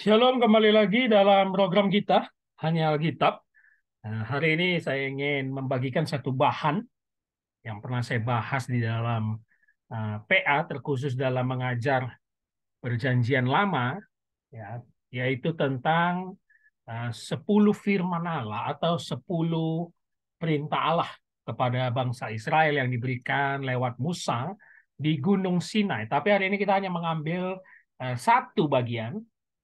Shalom, kembali lagi dalam program kita Hanya Alkitab. Nah, hari ini saya ingin membagikan satu bahan yang pernah saya bahas di dalam PA, terkhusus dalam mengajar Perjanjian Lama, ya, yaitu tentang 10 firman Allah atau 10 perintah Allah kepada bangsa Israel yang diberikan lewat Musa di Gunung Sinai. Tapi hari ini kita hanya mengambil satu bagian,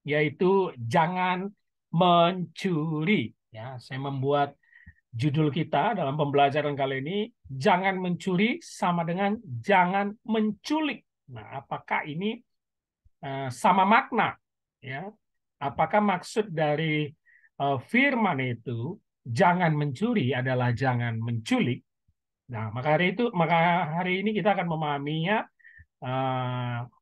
yaitu jangan mencuri. Ya, saya membuat judul kita dalam pembelajaran kali ini, jangan mencuri sama dengan jangan menculik. Nah, apakah ini sama makna? Ya, apakah maksud dari firman itu jangan mencuri adalah jangan menculik? Nah, maka hari ini kita akan memahaminya,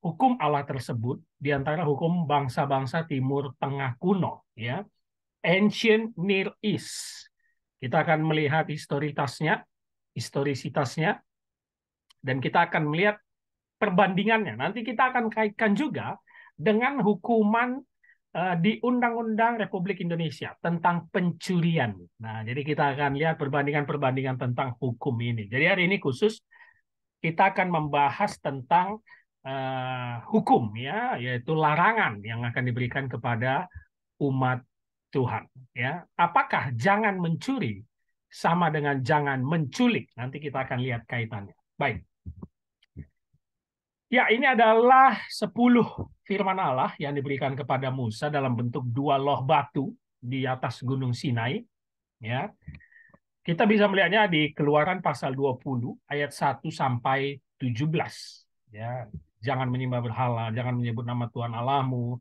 hukum Allah tersebut di antara hukum bangsa-bangsa Timur Tengah kuno, ya, Ancient Near East. Kita akan melihat historisitasnya, dan kita akan melihat perbandingannya. Nanti kita akan kaitkan juga dengan hukuman di Undang-Undang Republik Indonesia tentang pencurian. Nah, jadi kita akan lihat perbandingan-perbandingan tentang hukum ini. Jadi hari ini khusus kita akan membahas tentang hukum, ya, yaitu larangan yang akan diberikan kepada umat Tuhan. Ya, apakah jangan mencuri sama dengan jangan menculik? Nanti kita akan lihat kaitannya. Baik. Ya, ini adalah 10 firman Allah yang diberikan kepada Musa dalam bentuk dua loh batu di atas Gunung Sinai. Ya, kita bisa melihatnya di Keluaran pasal 20 ayat 1 sampai 17. Ya, jangan menyembah berhala, jangan menyebut nama Tuhan Allahmu,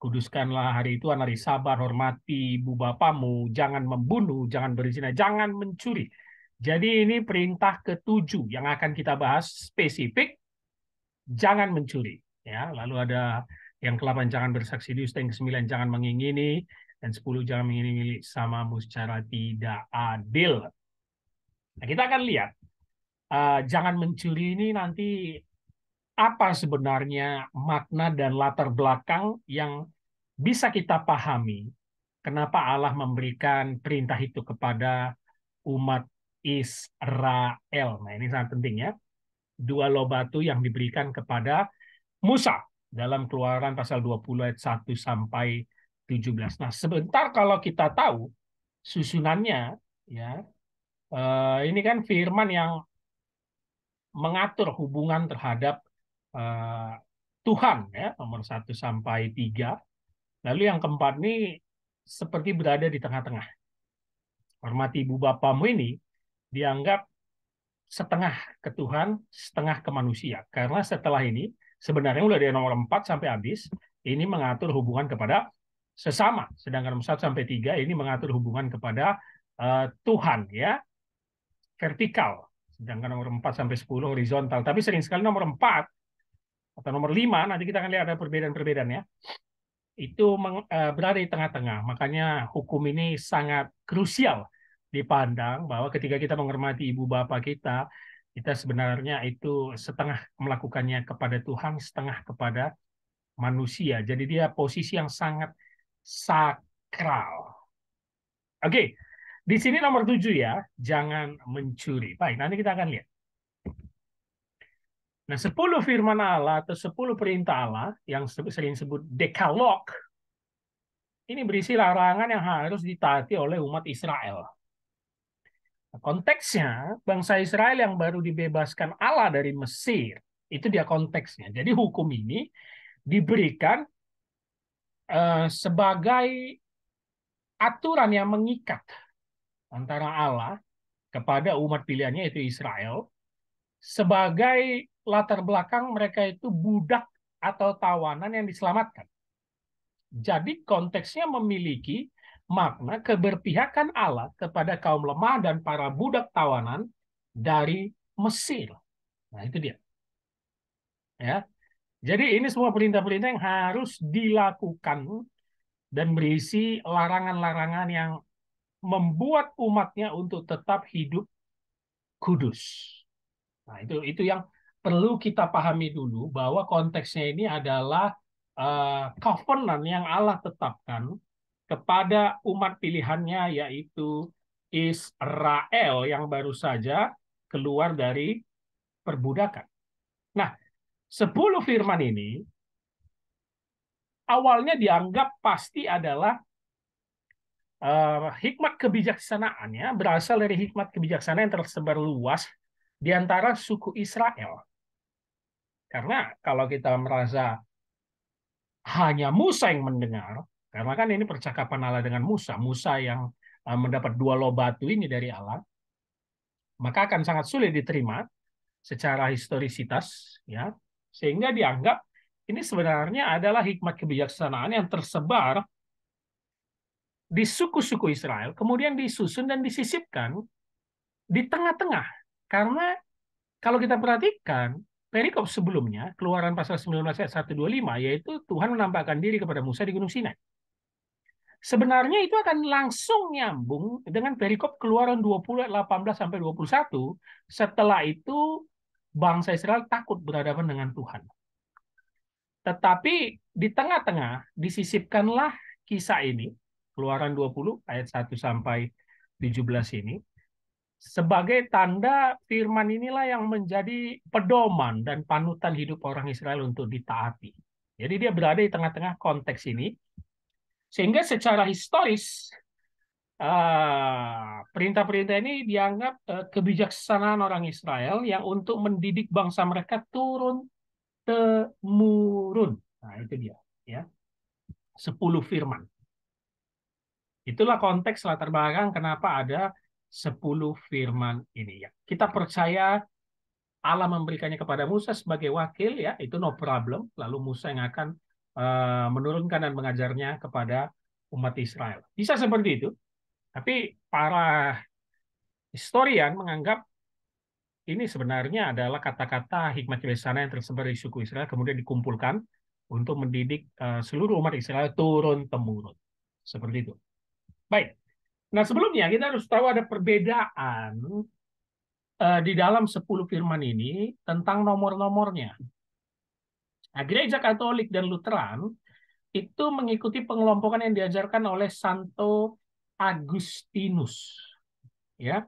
kuduskanlah hari itu hari Sabat, hormati ibu bapamu, jangan membunuh, jangan berzina, jangan mencuri. Jadi ini perintah ketujuh yang akan kita bahas spesifik, jangan mencuri. Ya, lalu ada yang ke-8 jangan bersaksi dusta, yang ke-9 jangan mengingini, dan 10 jangan mengingini milik samamu secara tidak adil. Nah, kita akan lihat jangan mencuri ini nanti apa sebenarnya makna dan latar belakang yang bisa kita pahami kenapa Allah memberikan perintah itu kepada umat Israel. Nah, ini sangat penting, ya. Dua loh batu yang diberikan kepada Musa dalam Keluaran pasal 20 ayat 1 sampai 17. Nah, sebentar kalau kita tahu susunannya, ya, ini kan firman yang mengatur hubungan terhadap eh, Tuhan, ya, nomor 1 sampai 3. Lalu yang keempat ini seperti berada di tengah-tengah. Hormati ibu bapamu ini dianggap setengah ke Tuhan, setengah ke manusia. Karena setelah ini, sebenarnya mulai dari nomor 4 sampai habis, ini mengatur hubungan kepada sesama. Sedangkan nomor 1 sampai 3 ini mengatur hubungan kepada Tuhan, ya, vertikal. Sedangkan nomor 4 sampai 10 horizontal. Tapi sering sekali nomor 4 atau nomor 5, nanti kita akan lihat ada perbedaan-perbedaannya, itu berada di tengah-tengah. Makanya hukum ini sangat krusial dipandang bahwa ketika kita menghormati ibu bapak kita, kita sebenarnya itu setengah melakukannya kepada Tuhan, setengah kepada manusia. Jadi dia posisi yang sangat sakral. Oke, di sini nomor 7, ya, jangan mencuri. Baik, nanti kita akan lihat. Nah, 10 firman Allah atau 10 perintah Allah yang sering disebut Dekalog, ini berisi larangan yang harus ditaati oleh umat Israel. Konteksnya, bangsa Israel yang baru dibebaskan Allah dari Mesir. Itu dia konteksnya. Jadi hukum ini diberikan sebagai aturan yang mengikat antara Allah kepada umat pilihannya, yaitu Israel, sebagai latar belakang mereka itu budak atau tawanan yang diselamatkan. Jadi konteksnya memiliki makna keberpihakan Allah kepada kaum lemah dan para budak tawanan dari Mesir. Nah, itu dia. Ya. Jadi ini semua perintah-perintah yang harus dilakukan dan berisi larangan-larangan yang membuat umatnya untuk tetap hidup kudus. Nah, itu yang perlu kita pahami dulu, bahwa konteksnya ini adalah covenant yang Allah tetapkan kepada umat pilihannya, yaitu Israel yang baru saja keluar dari perbudakan. Nah, 10 firman ini awalnya dianggap pasti adalah hikmat kebijaksanaannya berasal dari hikmat kebijaksanaan yang tersebar luas di antara suku Israel. Karena kalau kita merasa hanya Musa yang mendengar, karena kan ini percakapan Allah dengan Musa, Musa yang mendapat 2 loh batu ini dari Allah, maka akan sangat sulit diterima secara historisitas, ya, sehingga dianggap ini sebenarnya adalah hikmat kebijaksanaan yang tersebar di suku-suku Israel, kemudian disusun dan disisipkan di tengah-tengah. Karena kalau kita perhatikan, perikop sebelumnya, Keluaran pasal 19 ayat 125, yaitu Tuhan menampakkan diri kepada Musa di Gunung Sinai. Sebenarnya itu akan langsung nyambung dengan perikop Keluaran 20 ayat 18 sampai 21. Setelah itu bangsa Israel takut berhadapan dengan Tuhan. Tetapi di tengah-tengah disisipkanlah kisah ini, Keluaran 20 ayat 1 sampai 17 ini, sebagai tanda firman inilah yang menjadi pedoman dan panutan hidup orang Israel untuk ditaati. Jadi dia berada di tengah-tengah konteks ini, sehingga secara historis perintah-perintah ini dianggap kebijaksanaan orang Israel yang untuk mendidik bangsa mereka turun temurun. Nah, itu dia, ya. 10 firman. Itulah konteks latar belakang kenapa ada 10 firman ini, ya. Kita percaya Allah memberikannya kepada Musa sebagai wakil, ya, itu no problem. Lalu Musa yang akan menurunkan dan mengajarnya kepada umat Israel. Bisa seperti itu. Tapi para historian menganggap ini sebenarnya adalah kata-kata hikmat kebijaksanaan yang tersebar di suku Israel kemudian dikumpulkan untuk mendidik seluruh umat Israel turun-temurun. Seperti itu. Baik. Nah, sebelumnya kita harus tahu ada perbedaan di dalam 10 firman ini tentang nomor-nomornya. Nah, Gereja Katolik dan Lutheran itu mengikuti pengelompokan yang diajarkan oleh Santo Agustinus. Ya,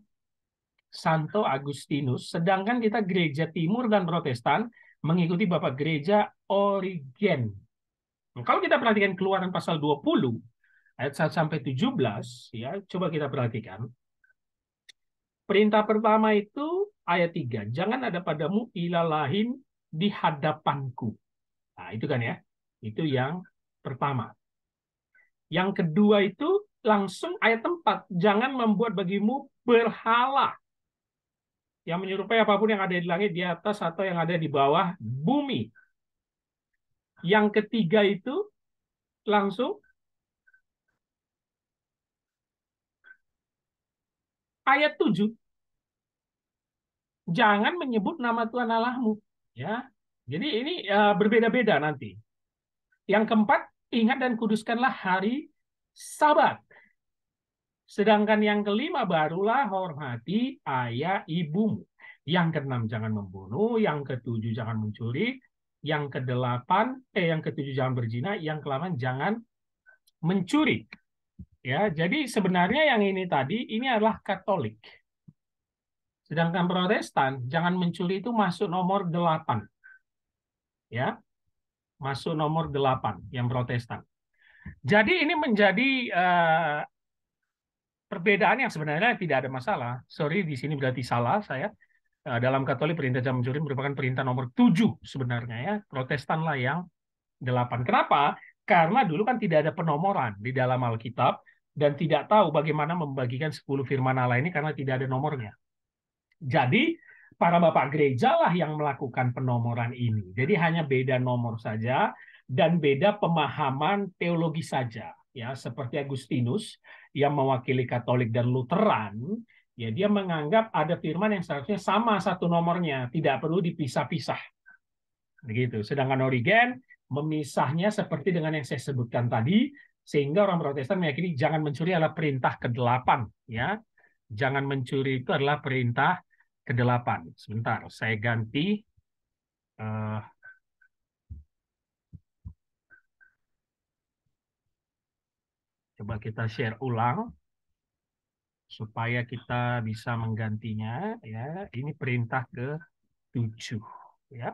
Santo Agustinus, sedangkan kita Gereja Timur dan Protestan mengikuti Bapak Gereja Origen. Nah, kalau kita perhatikan Keluaran pasal 20 ayat 1 sampai 17, ya, coba kita perhatikan. Perintah pertama itu ayat 3, jangan ada padamu ilah lain di hadapanku. Nah, itu kan ya. Itu yang pertama. Yang kedua itu langsung ayat 4, jangan membuat bagimu berhala yang menyerupai apapun yang ada di langit, di atas, atau yang ada di bawah bumi. Yang ketiga itu langsung ayat 7, jangan menyebut nama Tuhan Allahmu. Ya, jadi ini berbeda-beda nanti. Yang keempat, ingat dan kuduskanlah hari Sabat. Sedangkan yang kelima, barulah hormati ayah ibumu. Yang keenam, jangan membunuh. Yang ketujuh, jangan mencuri. Yang yang ketujuh jangan berzina. Yang ke-8 jangan mencuri. Ya, jadi sebenarnya yang ini tadi ini adalah Katolik. Sedangkan Protestan, jangan mencuri itu masuk nomor 8. Ya, masuk nomor 8 yang Protestan. Jadi ini menjadi perbedaan yang sebenarnya tidak ada masalah. Sorry, di sini berarti salah saya. Dalam Katolik perintah jangan mencuri merupakan perintah nomor 7 sebenarnya, ya. Protestan lah yang 8. Kenapa? Karena dulu kan tidak ada penomoran di dalam Alkitab dan tidak tahu bagaimana membagikan 10 firman Allah ini karena tidak ada nomornya. Jadi para bapak gereja lah yang melakukan penomoran ini. Jadi hanya beda nomor saja dan beda pemahaman teologi saja. Ya, seperti Agustinus yang mewakili Katolik dan Lutheran, ya dia menganggap ada firman yang seharusnya sama satu nomornya, tidak perlu dipisah-pisah. Begitu. Sedangkan Origen memisahnya seperti dengan yang saya sebutkan tadi, sehingga orang Protestan meyakini jangan mencuri adalah perintah ke-8, ya. Jangan mencuri itu adalah perintah ke-8. Sebentar, saya ganti Coba kita share ulang supaya kita bisa menggantinya ya. Ini perintah ke-7 ya.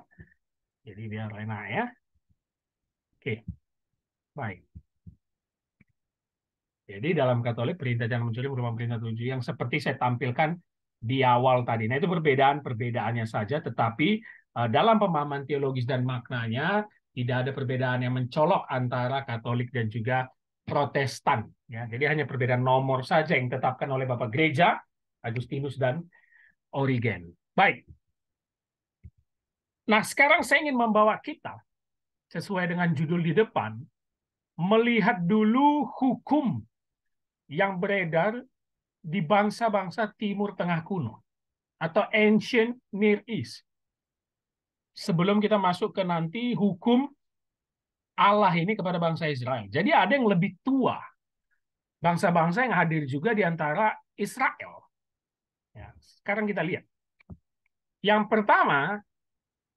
Jadi biar enak ya. Oke, baik. Jadi dalam Katolik perintah jangan mencuri merupakan perintah 7 yang seperti saya tampilkan di awal tadi. Nah, itu perbedaannya saja, tetapi dalam pemahaman teologis dan maknanya tidak ada perbedaan yang mencolok antara Katolik dan juga Protestan. Ya, jadi hanya perbedaan nomor saja yang ditetapkan oleh Bapak Gereja, Agustinus dan Origen. Baik. Nah, sekarang saya ingin membawa kita, sesuai dengan judul di depan, melihat dulu hukum yang beredar di bangsa-bangsa Timur Tengah kuno atau Ancient Near East. Sebelum kita masuk ke nanti hukum Allah ini kepada bangsa Israel. Jadi ada yang lebih tua, bangsa-bangsa yang hadir juga di antara Israel. Ya, sekarang kita lihat. Yang pertama,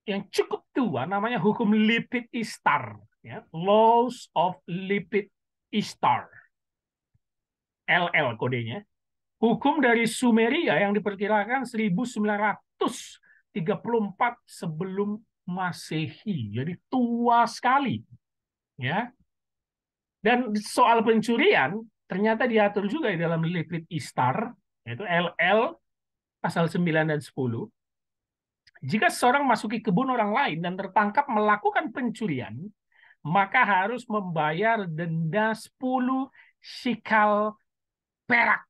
yang cukup tua namanya hukum Lipit Ishtar. Ya, Laws of Lipit Ishtar. LL kodenya. Hukum dari Sumeria yang diperkirakan 1934 sebelum Masehi. Jadi tua sekali. Ya. Dan soal pencurian ternyata diatur juga di dalam Lipit Ishtar, yaitu LL pasal 9 dan 10. Jika seorang masuki kebun orang lain dan tertangkap melakukan pencurian, maka harus membayar denda 10 shikal perak.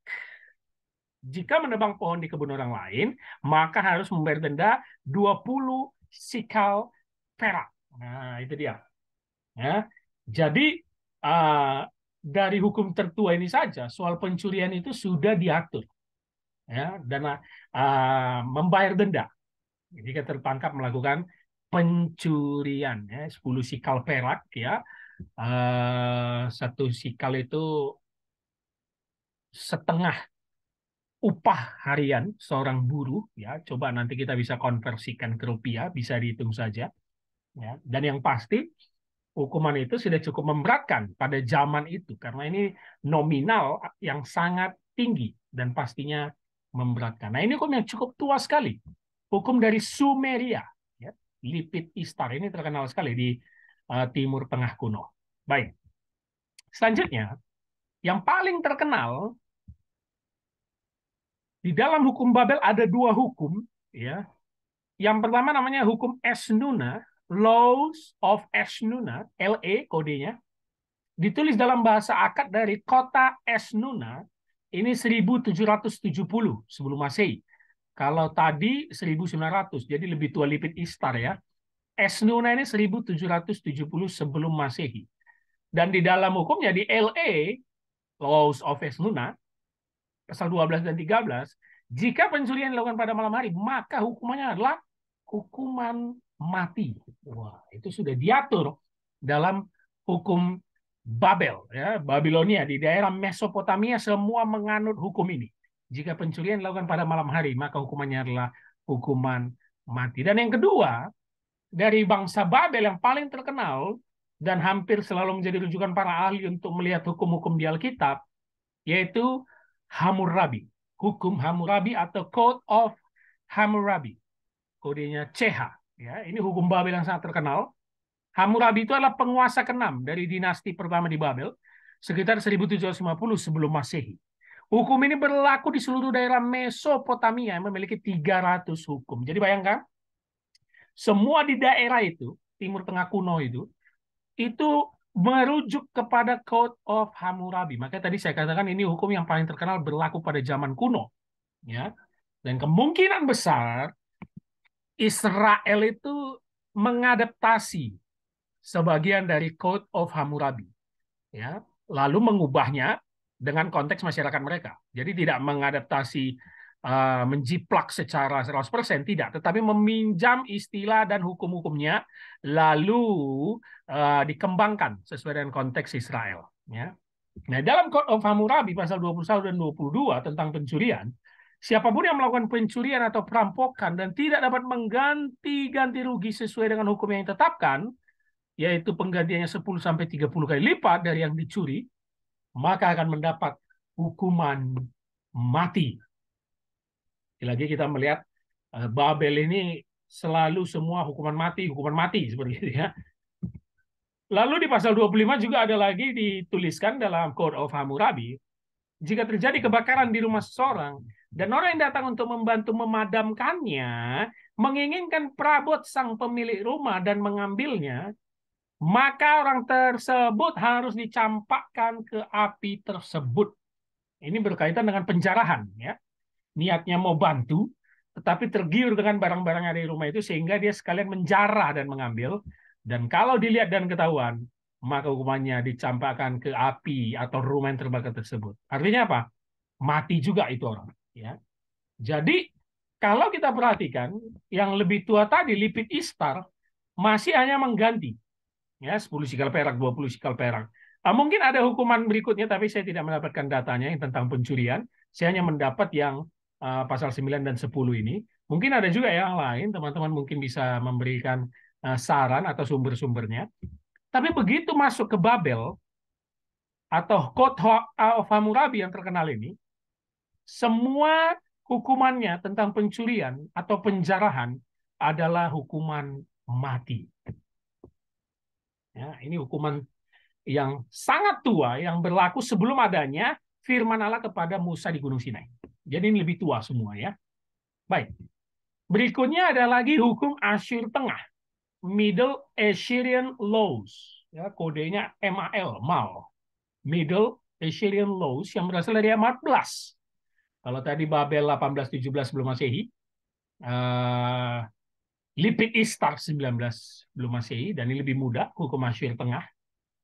Jika menebang pohon di kebun orang lain, maka harus membayar denda 20 sikal perak. Nah, itu dia. Ya. Jadi, dari hukum tertua ini saja, soal pencurian itu sudah diatur. Ya, dan membayar denda. Jika tertangkap melakukan pencurian, ya, 10 sikal perak, ya. Satu sikal itu setengah upah harian seorang buruh, ya, coba nanti kita bisa konversikan ke rupiah, bisa dihitung saja, ya. Dan yang pasti hukuman itu sudah cukup memberatkan pada zaman itu karena ini nominal yang sangat tinggi dan pastinya memberatkan. Nah, ini hukum yang cukup tua sekali, hukum dari Sumeria, ya. Lipit Ishtar ini terkenal sekali di Timur Tengah kuno. Baik, selanjutnya yang paling terkenal di dalam hukum Babel ada dua hukum, ya. Yang pertama namanya hukum Esnuna, Laws of Esnuna, LE kodenya. Ditulis dalam bahasa Akkad dari kota Esnuna, ini 1770 sebelum Masehi. Kalau tadi 1900, jadi lebih tua Lipit Ishtar ya. Esnuna ini 1770 sebelum Masehi. Dan di dalam hukumnya di LE, Laws of Esnuna, pasal 12 dan 13, jika pencurian dilakukan pada malam hari, maka hukumannya adalah hukuman mati. Wah, itu sudah diatur dalam hukum Babel, ya, Babilonia di daerah Mesopotamia semua menganut hukum ini. Jika pencurian dilakukan pada malam hari, maka hukumannya adalah hukuman mati. Dan yang kedua, dari bangsa Babel yang paling terkenal dan hampir selalu menjadi rujukan para ahli untuk melihat hukum-hukum di Alkitab, yaitu Hammurabi. Hukum Hammurabi atau Code of Hammurabi. Kodenya CH. Ya, ini hukum Babel yang sangat terkenal. Hammurabi itu adalah penguasa ke-6 dari dinasti pertama di Babel, sekitar 1750 sebelum Masehi. Hukum ini berlaku di seluruh daerah Mesopotamia yang memiliki 300 hukum. Jadi bayangkan, semua di daerah itu, Timur Tengah kuno itu merujuk kepada Code of Hammurabi. Makanya tadi saya katakan ini hukum yang paling terkenal berlaku pada zaman kuno, ya. Dan kemungkinan besar Israel itu mengadaptasi sebagian dari Code of Hammurabi, ya, lalu mengubahnya dengan konteks masyarakat mereka. Jadi tidak mengadaptasi menjiplak secara 100%, tidak, tetapi meminjam istilah dan hukum-hukumnya lalu dikembangkan sesuai dengan konteks Israel, ya. Nah, dalam Code of Hammurabi pasal 21 dan 22 tentang pencurian, siapapun yang melakukan pencurian atau perampokan dan tidak dapat mengganti rugi sesuai dengan hukum yang ditetapkan, yaitu penggantiannya 10 sampai 30 kali lipat dari yang dicuri, maka akan mendapat hukuman mati. Lagi kita melihat Babel ini selalu semua hukuman mati seperti itu ya. Lalu di pasal 25 juga ada lagi dituliskan dalam Code of Hammurabi, jika terjadi kebakaran di rumah seseorang dan orang yang datang untuk membantu memadamkannya menginginkan perabot sang pemilik rumah dan mengambilnya, maka orang tersebut harus dicampakkan ke api tersebut. Ini berkaitan dengan penjarahan ya. Niatnya mau bantu, tetapi tergiur dengan barang-barang yang ada di rumah itu sehingga dia sekalian menjarah dan mengambil. Dan kalau dilihat dan ketahuan, maka hukumannya dicampakkan ke api atau rumah yang terbakar tersebut. Artinya apa? Mati juga itu orang. Ya. Jadi kalau kita perhatikan, yang lebih tua tadi, Lipit Ishtar, masih hanya mengganti. Ya, 10 sikal perak, 20 sikal perak. Mungkin ada hukuman berikutnya, tapi saya tidak mendapatkan datanya yang tentang pencurian. Saya hanya mendapat yang pasal 9 dan 10 ini. Mungkin ada juga yang lain, teman-teman mungkin bisa memberikan saran atau sumber-sumbernya. Tapi begitu masuk ke Babel, atau Code of Hammurabi yang terkenal ini, semua hukumannya tentang pencurian atau penjarahan adalah hukuman mati. Ya, ini hukuman yang sangat tua yang berlaku sebelum adanya firman Allah kepada Musa di Gunung Sinai. Jadi ini lebih tua semua ya. Baik. Berikutnya ada lagi hukum Asyur Tengah, Middle Assyrian Laws. Ya, kodenya MAL. Middle Assyrian Laws yang berasal dari abad 14. Kalau tadi Babel 1817 sebelum Masehi, Lipit Ishtar 19 belum Masehi, dan ini lebih muda, hukum Asyur Tengah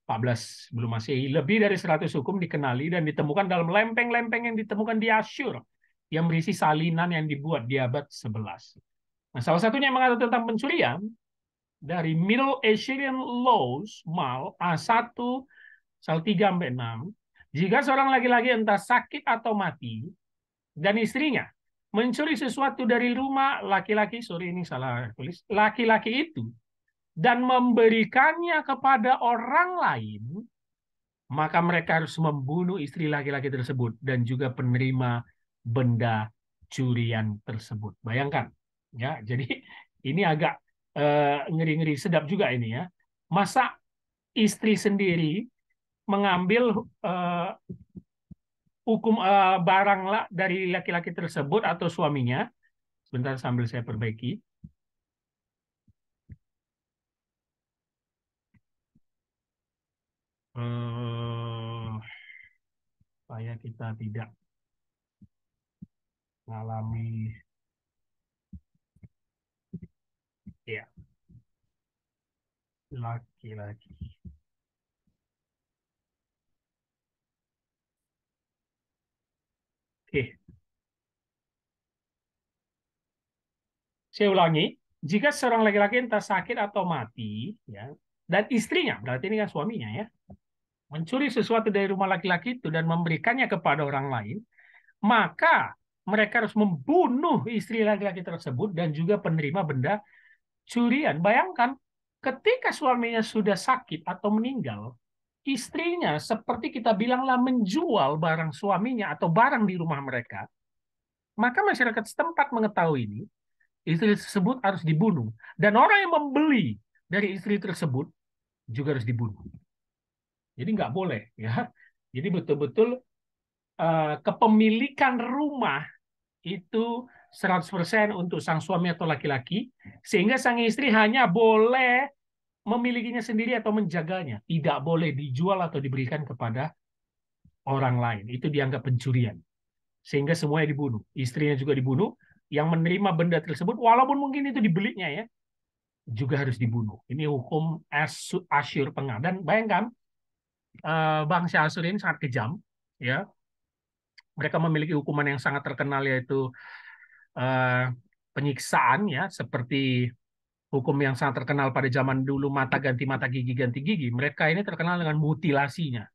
14 sebelum Masehi. Lebih dari 100 hukum dikenali dan ditemukan dalam lempeng-lempeng yang ditemukan di Asyur yang berisi salinan yang dibuat di abad 11. Nah, salah satunya yang mengatur tentang pencurian dari Middle Assyrian Laws, MAL A1 pasal 3 sampai 6. Jika seorang laki-laki entah sakit atau mati dan istrinya mencuri sesuatu dari rumah laki-laki, sorry ini salah tulis, laki-laki itu dan memberikannya kepada orang lain, maka mereka harus membunuh istri laki-laki tersebut dan juga penerima benda curian tersebut. Bayangkan, ya. Jadi ini agak ngeri-ngeri sedap juga ini ya. Masa istri sendiri mengambil hukum barang dari laki-laki tersebut atau suaminya. Sebentar sambil saya perbaiki. Supaya kita tidak mengalami ya laki-laki. Oke, saya ulangi. Jika seorang laki-laki entah sakit atau mati, ya, dan istrinya, berarti ini kan suaminya ya, mencuri sesuatu dari rumah laki-laki itu dan memberikannya kepada orang lain, maka mereka harus membunuh istri laki-laki tersebut dan juga penerima benda curian. Bayangkan, ketika suaminya sudah sakit atau meninggal, istrinya seperti kita bilanglah menjual barang suaminya atau barang di rumah mereka, maka masyarakat setempat mengetahui ini, istri tersebut harus dibunuh. Dan orang yang membeli dari istri tersebut juga harus dibunuh. Jadi nggak boleh ya. Jadi betul-betul kepemilikan rumah itu 100% untuk sang suami atau laki-laki, sehingga sang istri hanya boleh memilikinya sendiri atau menjaganya. Tidak boleh dijual atau diberikan kepada orang lain. Itu dianggap pencurian. Sehingga semuanya dibunuh. Istrinya juga dibunuh. Yang menerima benda tersebut, walaupun mungkin itu dibelinya ya, juga harus dibunuh. Ini hukum Asyur Tengah. Dan bayangkan, bangsa Asyur ini sangat kejam. Ya, mereka memiliki hukuman yang sangat terkenal, yaitu penyiksaan, ya, seperti hukum yang sangat terkenal pada zaman dulu, mata gigi ganti gigi. Mereka ini terkenal dengan mutilasinya.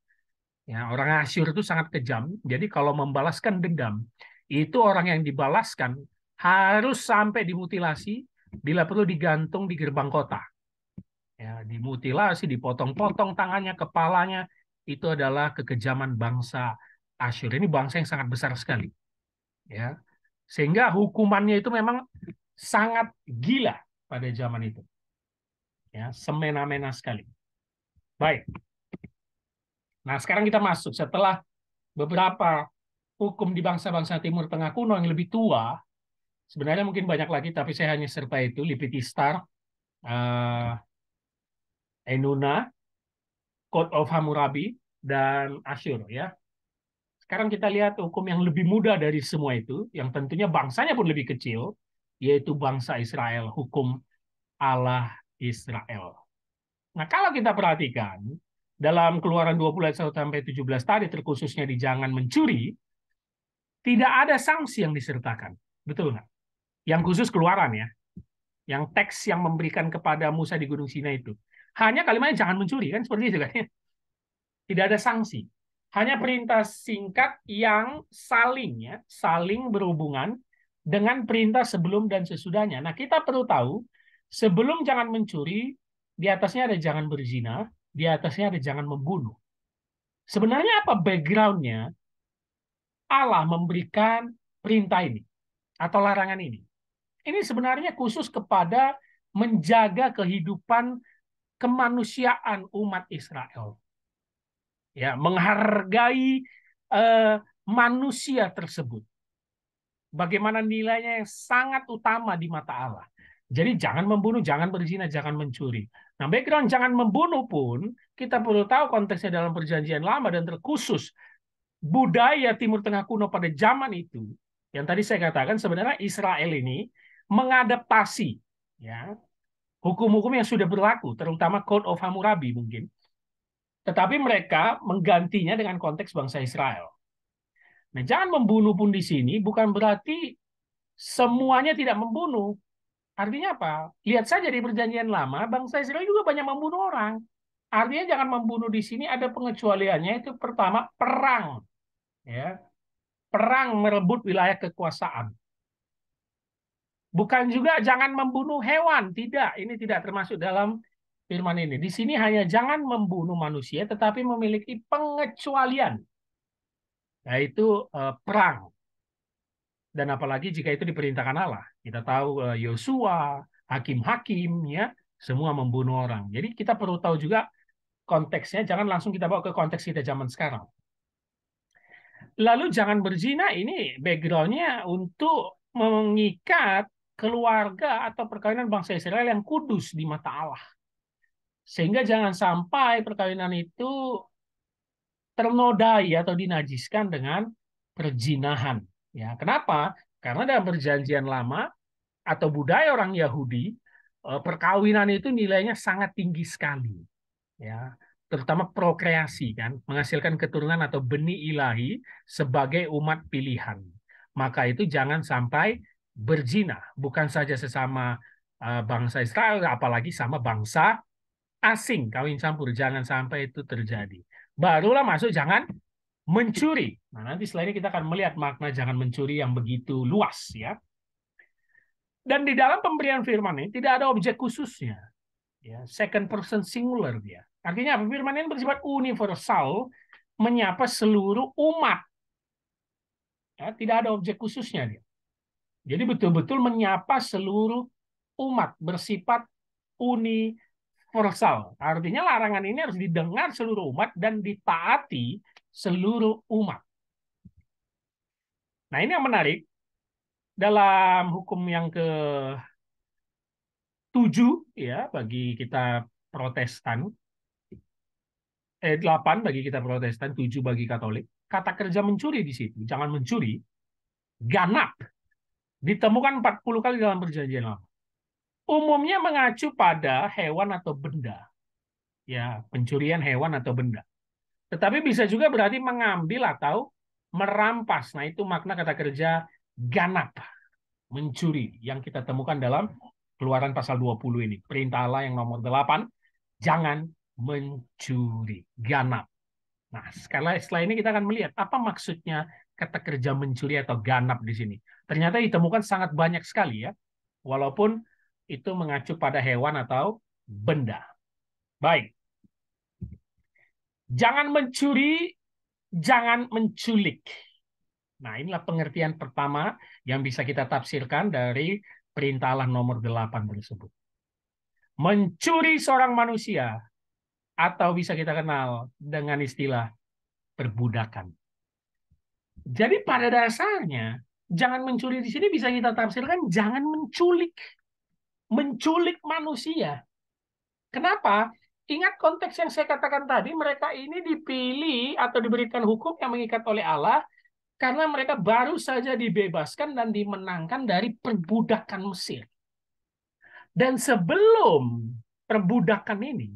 Ya, orang Asyur itu sangat kejam. Jadi kalau membalaskan dendam, itu orang yang dibalaskan harus sampai dimutilasi, bila perlu digantung di gerbang kota. Ya, dimutilasi, dipotong-potong tangannya, kepalanya, itu adalah kekejaman bangsa Asyur. Ini bangsa yang sangat besar sekali, ya. Sehingga hukumannya itu memang sangat gila pada zaman itu, ya, semena-mena sekali. Baik. Nah, sekarang kita masuk setelah beberapa hukum di bangsa-bangsa Timur Tengah kuno yang lebih tua. Sebenarnya mungkin banyak lagi, tapi saya hanya serta itu, Lipitistar, Enuna, Code of Hammurabi, dan Asyur, ya. Sekarang kita lihat hukum yang lebih muda dari semua itu, yang tentunya bangsanya pun lebih kecil, yaitu bangsa Israel, hukum Allah Israel. Nah, kalau kita perhatikan, dalam Keluaran 20 ayat 1 sampai 17 tadi, terkhususnya di jangan mencuri, tidak ada sanksi yang disertakan. Betul nggak? Yang khusus Keluaran, ya. Yang teks yang memberikan kepada Musa di Gunung Sinai itu. Hanya kalimatnya jangan mencuri, kan seperti itu kan. Tidak ada sanksi. Hanya perintah singkat yang saling, ya, saling berhubungan dengan perintah sebelum dan sesudahnya. Nah, kita perlu tahu, sebelum jangan mencuri, di atasnya ada jangan berzina, di atasnya ada jangan membunuh. Sebenarnya apa background-nya Allah memberikan perintah ini atau larangan ini? Ini sebenarnya khusus kepada menjaga kehidupan kemanusiaan umat Israel. Ya, menghargai manusia tersebut. Bagaimana nilainya yang sangat utama di mata Allah. Jadi jangan membunuh, jangan berzina, jangan mencuri. Nah, background jangan membunuh pun kita perlu tahu konteksnya dalam Perjanjian Lama dan terkhusus budaya Timur Tengah kuno pada zaman itu. Yang tadi saya katakan sebenarnya Israel ini mengadaptasi, ya, hukum-hukum yang sudah berlaku, terutama Code of Hammurabi mungkin. Tetapi mereka menggantinya dengan konteks bangsa Israel. Nah, jangan membunuh pun di sini bukan berarti semuanya tidak membunuh. Artinya apa? Lihat saja di Perjanjian Lama, bangsa Israel juga banyak membunuh orang. Artinya jangan membunuh di sini ada pengecualiannya, itu pertama perang, ya. Perang merebut wilayah kekuasaan. Bukan juga jangan membunuh hewan, tidak. Ini tidak termasuk dalam firman ini. Di sini hanya jangan membunuh manusia, tetapi memiliki pengecualian, yaitu perang. Dan apalagi jika itu diperintahkan Allah. Kita tahu Yosua, hakim-hakim, ya, semua membunuh orang. Jadi kita perlu tahu juga konteksnya, jangan langsung kita bawa ke konteks kita zaman sekarang. Lalu jangan berzina, ini background-nya untuk mengikat keluarga atau perkawinan bangsa Israel yang kudus di mata Allah. Sehingga jangan sampai perkawinan itu ternodai atau dinajiskan dengan perzinahan. Ya, kenapa? Karena dalam Perjanjian Lama atau budaya orang Yahudi, perkawinan itu nilainya sangat tinggi sekali, ya, terutama prokreasi, kan, menghasilkan keturunan atau benih ilahi sebagai umat pilihan. Maka itu jangan sampai berzina, bukan saja sesama bangsa Israel, apalagi sama bangsa asing, kawin campur, jangan sampai itu terjadi. Barulah masuk jangan mencuri. Nah, nanti setelah ini kita akan melihat makna jangan mencuri yang begitu luas, ya. Dan di dalam pemberian firman ini tidak ada objek khususnya, ya, second person singular dia. Artinya apa? Firman ini bersifat universal, menyapa seluruh umat. Ya, tidak ada objek khususnya dia. Jadi betul-betul menyapa seluruh umat, bersifat universal. Artinya larangan ini harus didengar seluruh umat dan ditaati seluruh umat. Nah, ini yang menarik dalam hukum yang ke-7, ya, bagi kita Protestan, 8 bagi kita Protestan, 7 bagi Katolik. Kata kerja mencuri di situ, jangan mencuri, ganap, ditemukan 40 kali dalam Perjanjian Lama. Umumnya mengacu pada hewan atau benda, ya, pencurian hewan atau benda. Tetapi bisa juga berarti mengambil atau merampas. Nah, itu makna kata kerja ganap, mencuri, yang kita temukan dalam Keluaran pasal 20 ini. Perintah Allah yang nomor 8, jangan mencuri, ganap. Nah, setelah ini kita akan melihat apa maksudnya kata kerja mencuri atau ganap di sini. Ternyata ditemukan sangat banyak sekali, ya, walaupun itu mengacu pada hewan atau benda. Baik. Jangan mencuri, jangan menculik. Nah, inilah pengertian pertama yang bisa kita tafsirkan dari perintah Allah nomor 8 tersebut. Mencuri seorang manusia, atau bisa kita kenal dengan istilah perbudakan. Jadi pada dasarnya, jangan mencuri di sini bisa kita tafsirkan jangan menculik. Menculik manusia. Kenapa? Ingat konteks yang saya katakan tadi, mereka ini dipilih atau diberikan hukum yang mengikat oleh Allah karena mereka baru saja dibebaskan dan dimenangkan dari perbudakan Mesir. Dan sebelum perbudakan ini,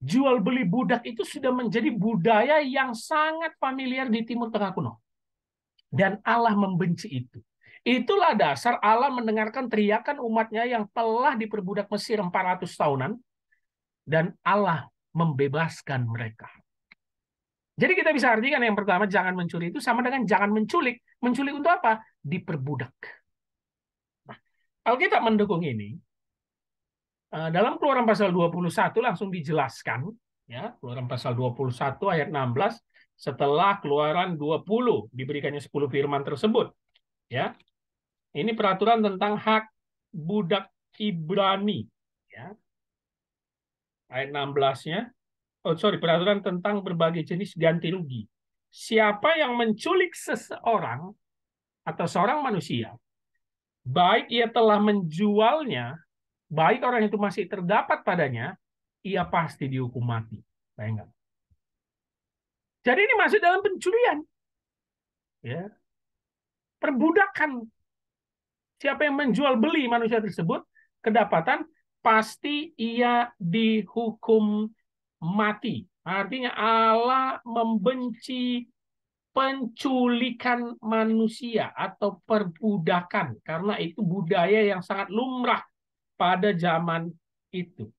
jual beli budak itu sudah menjadi budaya yang sangat familiar di Timur Tengah kuno. Dan Allah membenci itu. Itulah dasar Allah mendengarkan teriakan umatnya yang telah diperbudak Mesir 400 tahunan, dan Allah membebaskan mereka. Jadi kita bisa artikan yang pertama, jangan mencuri itu sama dengan jangan menculik. Menculik untuk apa? Diperbudak. Nah, Alkitab mendukung ini. Dalam Keluaran pasal 21 langsung dijelaskan, ya, Keluaran pasal 21 ayat 16, setelah Keluaran 20 diberikannya 10 firman tersebut, ya. Ini peraturan tentang hak budak Ibrani, ya. Ayat 16-nya, peraturan tentang berbagai jenis ganti rugi. Siapa yang menculik seseorang atau seorang manusia, baik ia telah menjualnya, baik orang itu masih terdapat padanya, ia pasti dihukum mati. Bayangkan. Jadi ini masuk dalam pencurian, ya, perbudakan. Siapa yang menjual beli manusia tersebut, kedapatan, pasti ia dihukum mati. Artinya Allah membenci penculikan manusia atau perbudakan, karena itu budaya yang sangat lumrah pada zaman itu.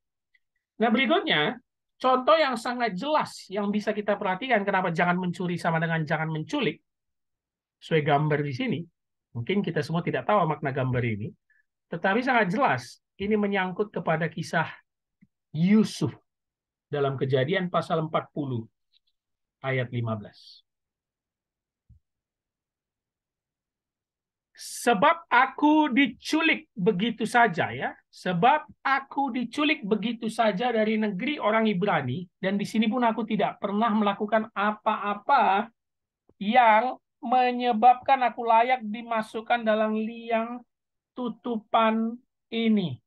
Nah, berikutnya, contoh yang sangat jelas yang bisa kita perhatikan kenapa jangan mencuri sama dengan jangan menculik. Sesuai gambar di sini, mungkin kita semua tidak tahu makna gambar ini, tetapi sangat jelas ini menyangkut kepada kisah Yusuf dalam Kejadian pasal 40 ayat 15. Sebab aku diculik begitu saja, ya. Sebab aku diculik begitu saja dari negeri orang Ibrani, dan di sini pun aku tidak pernah melakukan apa-apa yang menyebabkan aku layak dimasukkan dalam liang tutupan ini.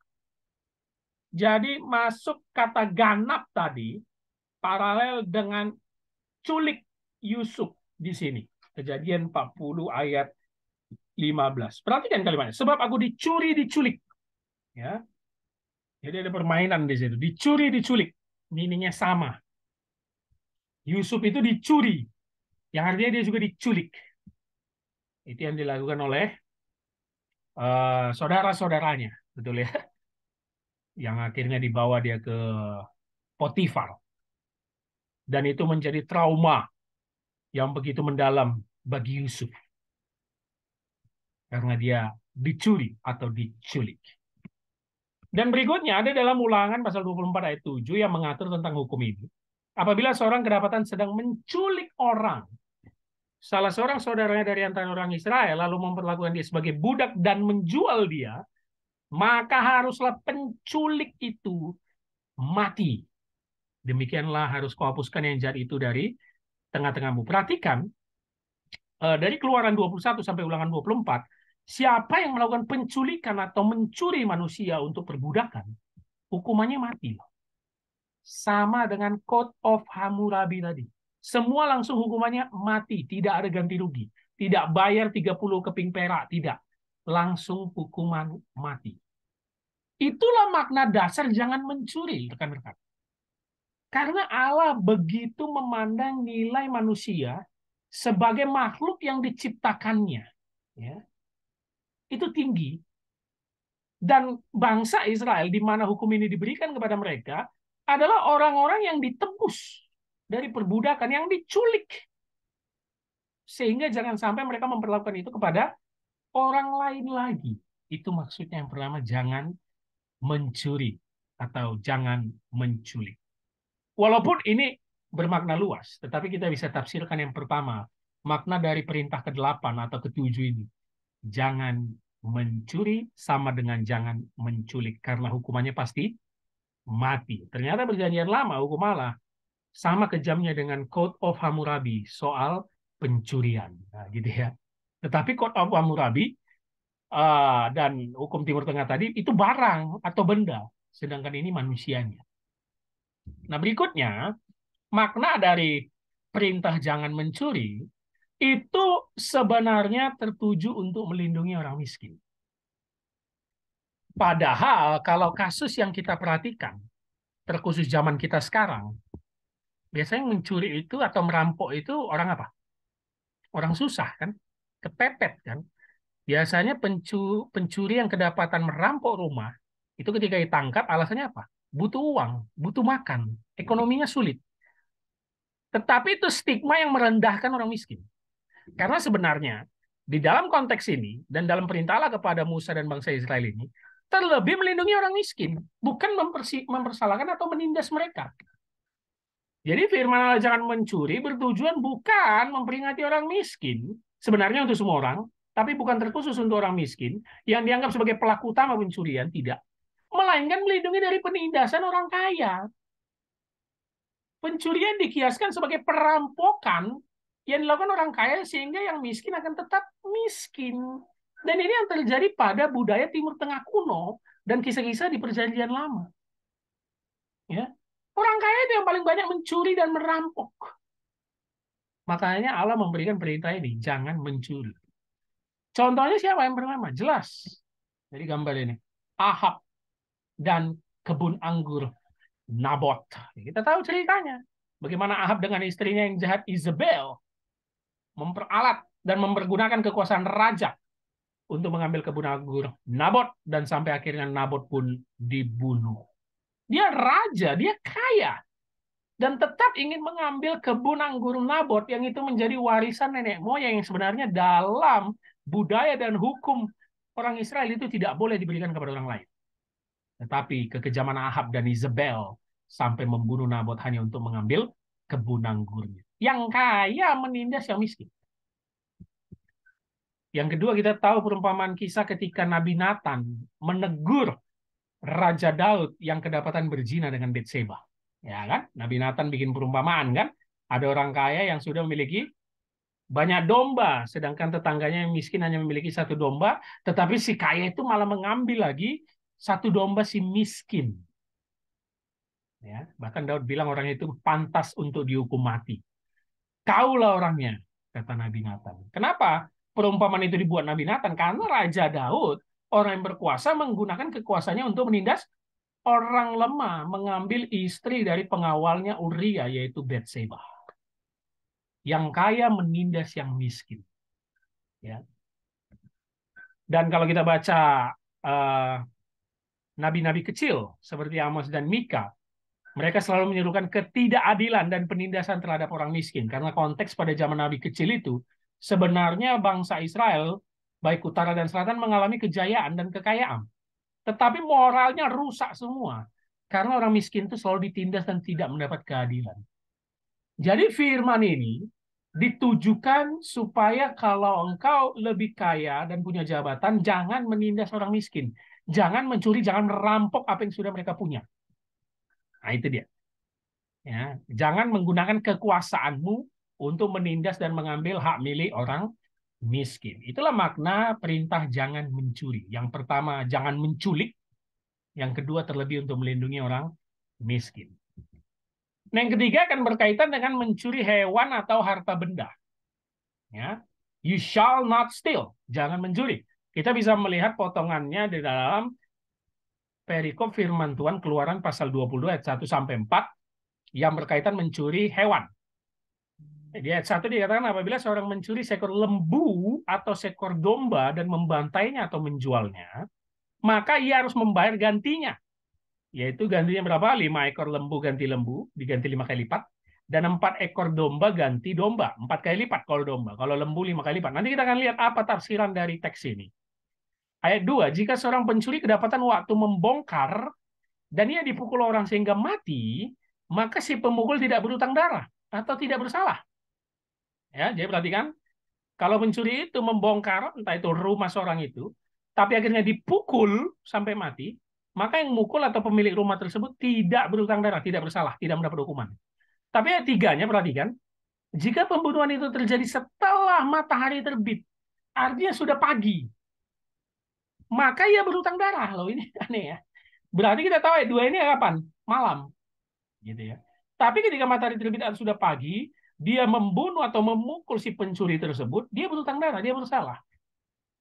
Jadi masuk kata ganap tadi paralel dengan culik Yusuf di sini. Kejadian 40 ayat 15. Perhatikan kalimatnya. Sebab aku diculik. Ya. Jadi ada permainan di situ. Diculik. Meaningnya sama. Yusuf itu dicuri. Yang artinya dia juga diculik. Itu yang dilakukan oleh saudara-saudaranya. Betul ya? Yang akhirnya dibawa dia ke Potifar. Dan itu menjadi trauma yang begitu mendalam bagi Yusuf. Karena dia dicuri atau diculik. Dan berikutnya ada dalam Ulangan pasal 24 ayat 7 yang mengatur tentang hukum ini. Apabila seorang kedapatan sedang menculik orang, salah seorang saudaranya dari antara orang Israel, lalu memperlakukan dia sebagai budak dan menjual dia, maka haruslah penculik itu mati. Demikianlah harus kau hapuskan yang jahat itu dari tengah-tengahmu. Perhatikan, dari Keluaran 21 sampai Ulangan 24, siapa yang melakukan penculikan atau mencuri manusia untuk perbudakan, hukumannya mati. Sama dengan Code of Hammurabi tadi. Semua langsung hukumannya mati, tidak ada ganti rugi. Tidak bayar 30 keping perak, tidak. Langsung hukuman mati. Itulah makna dasar jangan mencuri, rekan-rekan. Karena Allah begitu memandang nilai manusia sebagai makhluk yang diciptakannya. Ya, itu tinggi. Dan bangsa Israel, di mana hukum ini diberikan kepada mereka, adalah orang-orang yang ditebus dari perbudakan, yang diculik. Sehingga jangan sampai mereka memperlakukan itu kepada orang lain lagi. Itu maksudnya yang pertama, jangan mencuri atau jangan menculik. Walaupun ini bermakna luas, tetapi kita bisa tafsirkan yang pertama, makna dari perintah ke-8 atau ke-7 ini. Jangan mencuri sama dengan jangan menculik, karena hukumannya pasti mati. Ternyata perjanjian lama hukum Allah sama kejamnya dengan Code of Hammurabi soal pencurian. Nah, gitu ya. Tetapi Code of Hammurabi dan hukum Timur Tengah tadi itu barang atau benda, sedangkan ini manusianya. Nah, berikutnya makna dari perintah jangan mencuri itu sebenarnya tertuju untuk melindungi orang miskin. Padahal kalau kasus yang kita perhatikan, terkhusus zaman kita sekarang, biasanya mencuri itu atau merampok itu orang apa? Orang susah kan? Kepepet kan? Biasanya pencuri yang kedapatan merampok rumah, itu ketika ditangkap alasannya apa? Butuh uang, butuh makan, ekonominya sulit. Tetapi itu stigma yang merendahkan orang miskin. Karena sebenarnya di dalam konteks ini dan dalam perintah Allah kepada Musa dan bangsa Israel ini, terlebih melindungi orang miskin, bukan mempersalahkan atau menindas mereka. Jadi firman Allah jangan mencuri bertujuan bukan memperingati orang miskin, sebenarnya untuk semua orang, tapi bukan terkhusus untuk orang miskin yang dianggap sebagai pelaku utama pencurian, tidak. Melainkan melindungi dari penindasan orang kaya. Pencurian dikiaskan sebagai perampokan yang dilakukan orang kaya sehingga yang miskin akan tetap miskin. Dan ini yang terjadi pada budaya Timur Tengah kuno dan kisah-kisah di Perjanjian Lama. Ya, orang kaya itu yang paling banyak mencuri dan merampok. Makanya Allah memberikan perintah ini, jangan mencuri. Contohnya siapa yang pertama? Jelas. Jadi gambar ini. Ahab dan kebun anggur Nabot. Kita tahu ceritanya. Bagaimana Ahab dengan istrinya yang jahat Isabel memperalat dan mempergunakan kekuasaan raja untuk mengambil kebun anggur Nabot dan sampai akhirnya Nabot pun dibunuh. Dia raja, dia kaya dan tetap ingin mengambil kebun anggur Nabot yang itu menjadi warisan nenek moyang yang sebenarnya dalam budaya dan hukum orang Israel itu tidak boleh diberikan kepada orang lain. Tetapi kekejaman Ahab dan Isabel sampai membunuh Nabot hanya untuk mengambil kebun anggurnya. Yang kaya menindas yang miskin. Yang kedua kita tahu perumpamaan kisah ketika Nabi Nathan menegur Raja Daud yang kedapatan berzina dengan Betseba. Ya kan? Nabi Nathan bikin perumpamaan kan? Ada orang kaya yang sudah memiliki banyak domba, sedangkan tetangganya yang miskin hanya memiliki satu domba, tetapi si kaya itu malah mengambil lagi satu domba si miskin. Ya, bahkan Daud bilang orang itu pantas untuk dihukum mati. Kaulah orangnya, kata Nabi Nathan. Kenapa perumpamaan itu dibuat Nabi Nathan? Karena Raja Daud, orang yang berkuasa, menggunakan kekuasaannya untuk menindas orang lemah, mengambil istri dari pengawalnya Uria, yaitu Betseba. Yang kaya menindas yang miskin. Ya. Dan kalau kita baca nabi-nabi kecil seperti Amos dan Mika, mereka selalu menyerukan ketidakadilan dan penindasan terhadap orang miskin. Karena konteks pada zaman nabi kecil itu, sebenarnya bangsa Israel, baik utara dan selatan, mengalami kejayaan dan kekayaan. Tetapi moralnya rusak semua. Karena orang miskin itu selalu ditindas dan tidak mendapat keadilan. Jadi firman ini ditujukan supaya kalau engkau lebih kaya dan punya jabatan, jangan menindas orang miskin. Jangan mencuri, jangan merampok apa yang sudah mereka punya. Nah, itu dia. Ya, jangan menggunakan kekuasaanmu untuk menindas dan mengambil hak milik orang miskin. Itulah makna perintah jangan mencuri. Yang pertama, jangan menculik. Yang kedua, terlebih untuk melindungi orang miskin. Nah, yang ketiga akan berkaitan dengan mencuri hewan atau harta benda. Ya, you shall not steal. Jangan mencuri. Kita bisa melihat potongannya di dalam perikop firman Tuhan Keluaran pasal 22 ayat 1 sampai 4 yang berkaitan mencuri hewan. Di ayat 1 dikatakan apabila seorang mencuri seekor lembu atau seekor domba dan membantainya atau menjualnya, maka ia harus membayar gantinya. Yaitu gantinya berapa? 5 ekor lembu ganti lembu, diganti 5 kali lipat. Dan 4 ekor domba ganti domba, 4 kali lipat kalau domba. Kalau lembu 5 kali lipat. Nanti kita akan lihat apa tafsiran dari teks ini. Ayat 2, jika seorang pencuri kedapatan waktu membongkar dan ia dipukul orang sehingga mati, maka si pemukul tidak berhutang darah atau tidak bersalah. Ya, jadi perhatikan, kalau pencuri itu membongkar entah itu rumah seorang itu, tapi akhirnya dipukul sampai mati, maka yang mukul atau pemilik rumah tersebut tidak berhutang darah, tidak bersalah, tidak mendapat hukuman. Tapi ayat tiganya perhatikan, jika pembunuhan itu terjadi setelah matahari terbit, artinya sudah pagi, maka ia berhutang darah. Loh, ini aneh ya. Berarti kita tahu ayat 2 ini kapan? Malam, gitu ya. Tapi ketika matahari terbit atau sudah pagi, dia membunuh atau memukul si pencuri tersebut, dia berhutang darah, dia bersalah.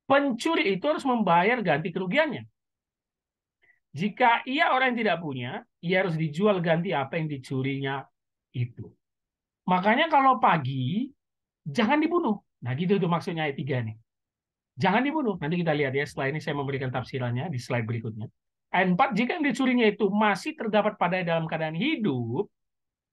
Pencuri itu harus membayar ganti kerugiannya. Jika ia orang yang tidak punya, ia harus dijual ganti apa yang dicurinya itu. Makanya kalau pagi, jangan dibunuh. Nah gitu tuh maksudnya ayat 3 nih. Jangan dibunuh. Nanti kita lihat ya, setelah ini saya memberikan tafsirannya di slide berikutnya. Ayat 4, jika yang dicurinya itu masih terdapat pada dalam keadaan hidup,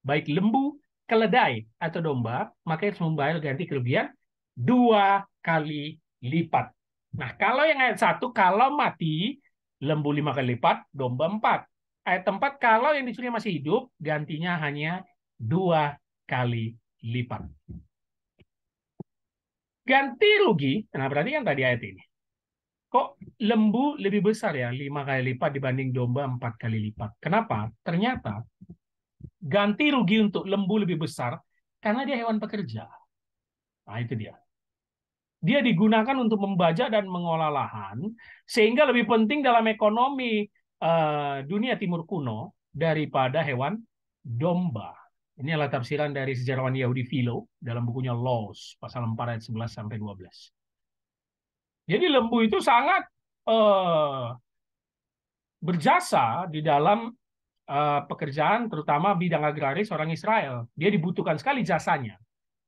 baik lembu, keledai, atau domba, maka harus membayar ganti kerugian 2 kali lipat. Nah, kalau yang ayat 1, kalau mati, lembu 5 kali lipat, domba 4. Ayat 4, kalau yang dicuri masih hidup, gantinya hanya 2 kali lipat. Ganti rugi, nah berarti kan tadi ayat ini. Kok lembu lebih besar ya, 5 kali lipat dibanding domba 4 kali lipat. Kenapa? Ternyata ganti rugi untuk lembu lebih besar karena dia hewan pekerja. Nah, itu dia. Dia digunakan untuk membajak dan mengolah lahan, sehingga lebih penting dalam ekonomi dunia timur kuno daripada hewan domba. Ini adalah tafsiran dari sejarawan Yahudi Philo dalam bukunya Laws, pasal 4 ayat 11 sampai 12. Jadi lembu itu sangat berjasa di dalam pekerjaan, terutama bidang agraris orang Israel. Dia dibutuhkan sekali jasanya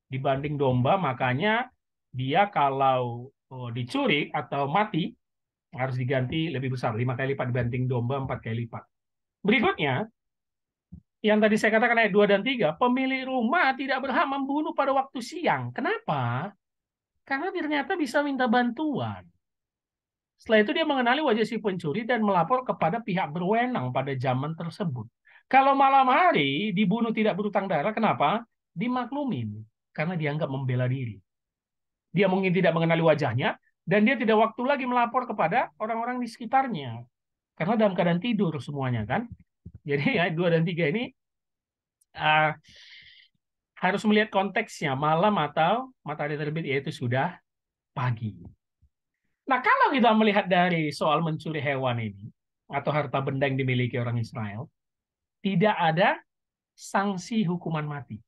dibanding domba, makanya dia kalau dicuri atau mati harus diganti lebih besar, 5 kali lipat dibanding domba 4 kali lipat. Berikutnya, yang tadi saya katakan ayat 2 dan 3, pemilik rumah tidak berhak membunuh pada waktu siang. Kenapa? Karena ternyata bisa minta bantuan. Setelah itu dia mengenali wajah si pencuri dan melapor kepada pihak berwenang pada zaman tersebut. Kalau malam hari dibunuh tidak berhutang darah, kenapa? Dimaklumin. Karena dianggap membela diri. Dia mungkin tidak mengenali wajahnya, dan dia tidak waktu lagi melapor kepada orang-orang di sekitarnya. Karena dalam keadaan tidur semuanya kan. Jadi ya 2 dan 3 ini uh, harus melihat konteksnya, malam atau matahari terbit, yaitu sudah pagi. Nah, kalau kita melihat dari soal mencuri hewan ini, atau harta benda yang dimiliki orang Israel, tidak ada sanksi hukuman mati.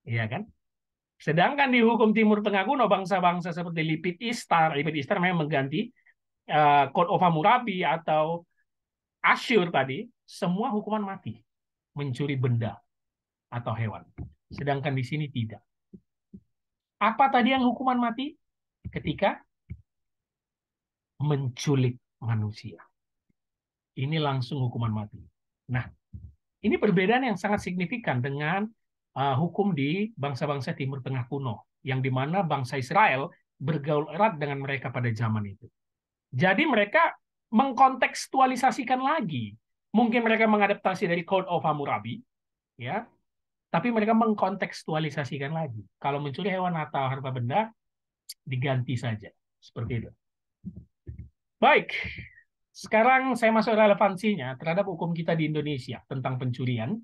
Iya kan? Sedangkan di hukum Timur Tengah kuno, bangsa-bangsa seperti Lipit Ishtar memang mengganti Code of Hammurabi atau Asyur tadi, semua hukuman mati. Mencuri benda atau hewan. Sedangkan di sini tidak. Apa tadi yang hukuman mati? Ketika menculik manusia. Ini langsung hukuman mati. Nah, ini perbedaan yang sangat signifikan dengan hukum di bangsa-bangsa Timur Tengah kuno, yang di mana bangsa Israel bergaul erat dengan mereka pada zaman itu. Jadi mereka mengkontekstualisasikan lagi. Mungkin mereka mengadaptasi dari Code of Hammurabi, ya, tapi mereka mengkontekstualisasikan lagi. Kalau mencuri hewan atau harta benda, diganti saja. Seperti itu. Baik, sekarang saya masuk relevansinya terhadap hukum kita di Indonesia tentang pencurian.